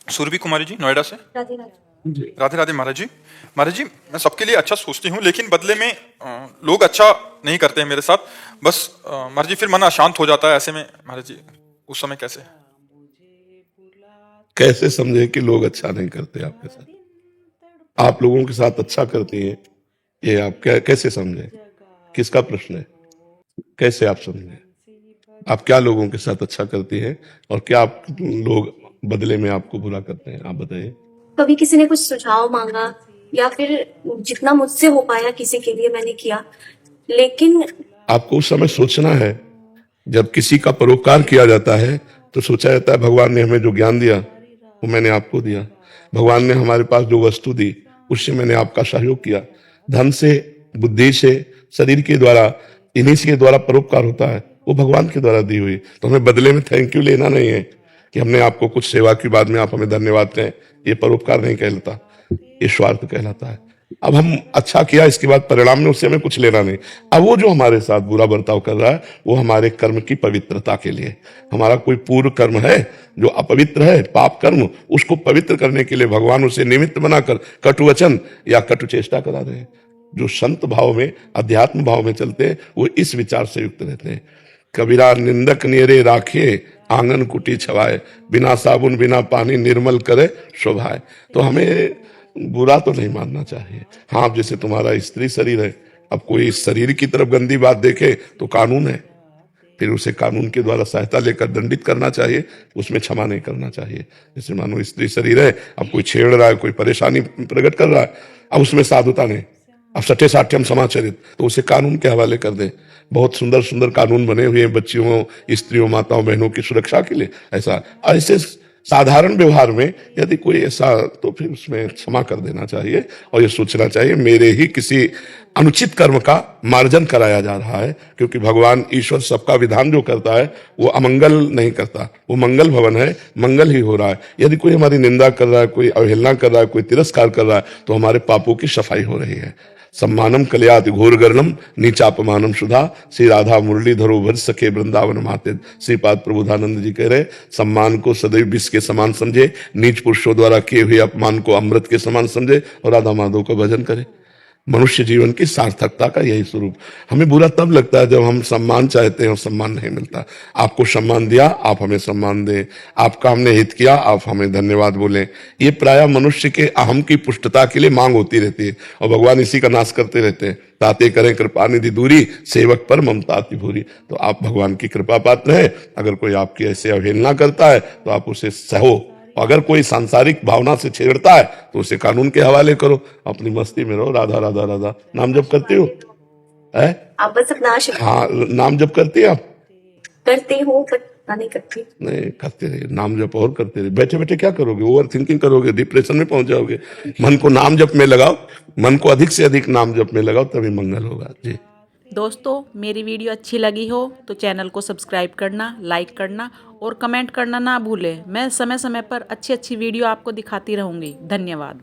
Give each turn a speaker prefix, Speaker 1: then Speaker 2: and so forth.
Speaker 1: सुरभि कुमारी जी, नोएडा से।
Speaker 2: राधे राधे।
Speaker 3: जी
Speaker 1: राधे राधे महाराज जी। महाराज जी, मैं सबके लिए अच्छा सोचती हूँ, लेकिन बदले में लोग अच्छा नहीं करते हैं मेरे साथ। बस महाराज जी, फिर मन अशांत हो जाता है ऐसे में। महाराज जी, उस समय कैसे?
Speaker 3: कैसे समझे कि लोग अच्छा नहीं करते आपके साथ? आप लोगों के साथ अच्छा करती हैं, ये आप कैसे समझे? किसका प्रश्न है? कैसे आप समझे? आप क्या लोगों के साथ अच्छा करती हैं और क्या आप लोग बदले में आपको बुरा करते हैं? आप बताइए।
Speaker 2: कभी किसी ने कुछ सुझाव मांगा या फिर जितना मुझसे हो पाया किसी के लिए मैंने किया, लेकिन
Speaker 3: आपको उस समय सोचना है, जब किसी का परोपकार किया जाता है तो सोचा जाता है भगवान ने हमें जो ज्ञान दिया वो मैंने आपको दिया, भगवान ने हमारे पास जो वस्तु दी उससे मैंने आपका सहयोग किया। धन से, बुद्धि से, शरीर के द्वारा, इन्हीं के द्वारा परोपकार होता है, वो भगवान के द्वारा दी हुई। तो हमें बदले में थैंक यू लेना नहीं है कि हमने आपको कुछ सेवा की, बाद में आप हमें धन्यवाद कहें। ये परोपकार नहीं कहलाता, ये स्वार्थ कहलाता है। अब हम अच्छा किया, इसके बाद परिणाम में उससे हमें कुछ लेना नहीं। अब वो जो हमारे साथ बुरा बर्ताव कर रहा है वो हमारे कर्म की पवित्रता के लिए, हमारा कोई पूर्व कर्म है जो अपवित्र है, पाप कर्म, उसको पवित्र करने के लिए भगवान उसे निमित्त बनाकर कटु वचन या कटु चेष्टा करा रहे हैं। जो संत भाव में, अध्यात्म भाव में चलते हैं वो इस विचार से युक्त रहते हैं। कबीरा निंदक नेरे राखे, आंगन कुटी छवाए, बिना साबुन बिना पानी निर्मल करे शोभाए। तो हमें बुरा तो नहीं मानना चाहिए। हाँ, जैसे तुम्हारा स्त्री शरीर है, अब कोई शरीर की तरफ गंदी बात देखे तो कानून है, फिर उसे कानून के द्वारा सहायता लेकर दंडित करना चाहिए, उसमें क्षमा नहीं करना चाहिए। जैसे मानो स्त्री शरीर है, अब कोई छेड़ रहा है, कोई परेशानी प्रकट कर रहा है, अब उसमें साधुता नहीं, अब सठे साठ्यम समाचरित, तो उसे कानून के हवाले कर दे। बहुत सुंदर सुंदर कानून बने हुए हैं बच्चियों, स्त्रियों, माताओं, बहनों की सुरक्षा के लिए। ऐसा ऐसे साधारण व्यवहार में यदि कोई ऐसा, तो फिर उसमें क्षमा कर देना चाहिए और ये सोचना चाहिए मेरे ही किसी अनुचित कर्म का मार्जन कराया जा रहा है, क्योंकि भगवान ईश्वर सबका विधान जो करता है वो अमंगल नहीं करता, वो मंगल भवन है, मंगल ही हो रहा है। यदि कोई हमारी निंदा कर रहा है, कोई अवहेलना कर रहा है, कोई तिरस्कार कर रहा है, तो हमारे पापों की सफाई हो रही है। सम्मानम कल्याति घोर गर्णम नीचापमानम सुधा, श्री राधा मुरलीधरो भज सके वृंदावन माते। श्रीपाद प्रबोधानंद जी कह रहे, सम्मान को सदैव विष के समान समझे, नीच पुरुषों द्वारा किए हुए अपमान को अमृत के समान समझे और राधा माधव का भजन करे। मनुष्य जीवन की सार्थकता का यही स्वरूप। हमें बुरा तब लगता है जब हम सम्मान चाहते हैं और सम्मान नहीं मिलता। आपको सम्मान दिया, आप हमें सम्मान दें, आपका हमने हित किया, आप हमें धन्यवाद बोलें। ये प्रायः मनुष्य के अहम की पुष्टता के लिए मांग होती रहती है और भगवान इसी का नाश करते रहते हैं। ताते करें कृपा निधि दूरी, सेवक पर ममता अति भूरी। तो आप भगवान की कृपा पात्र हैं। अगर कोई आपकी ऐसे अवहेलना करता है तो आप उसे सहो, अगर कोई सांसारिक भावना से छेड़ता है तो उसे कानून के हवाले करो, अपनी मस्ती में रहो। राधा राधा राधा नाम जप करती हो? है?
Speaker 2: आप बस अपना आशीर्वाद
Speaker 3: हाँ, नाम जप करती है आप?
Speaker 2: करती हूँ पर पता नहीं करती।
Speaker 3: नहीं, करते रहिए नाम जप और करते रहिए। बैठे बैठे क्या करोगे? ओवर थिंकिंग करोगे, डिप्रेशन में पहुंच जाओगे। मन को नाम जप में लगाओ, मन को अधिक से अधिक नाम जप में लगाओ, तभी मंगल होगा जी।
Speaker 4: दोस्तों, मेरी वीडियो अच्छी लगी हो तो चैनल को सब्सक्राइब करना, लाइक करना और कमेंट करना ना भूलें। मैं समय समय पर अच्छी अच्छी वीडियो आपको दिखाती रहूँगी। धन्यवाद।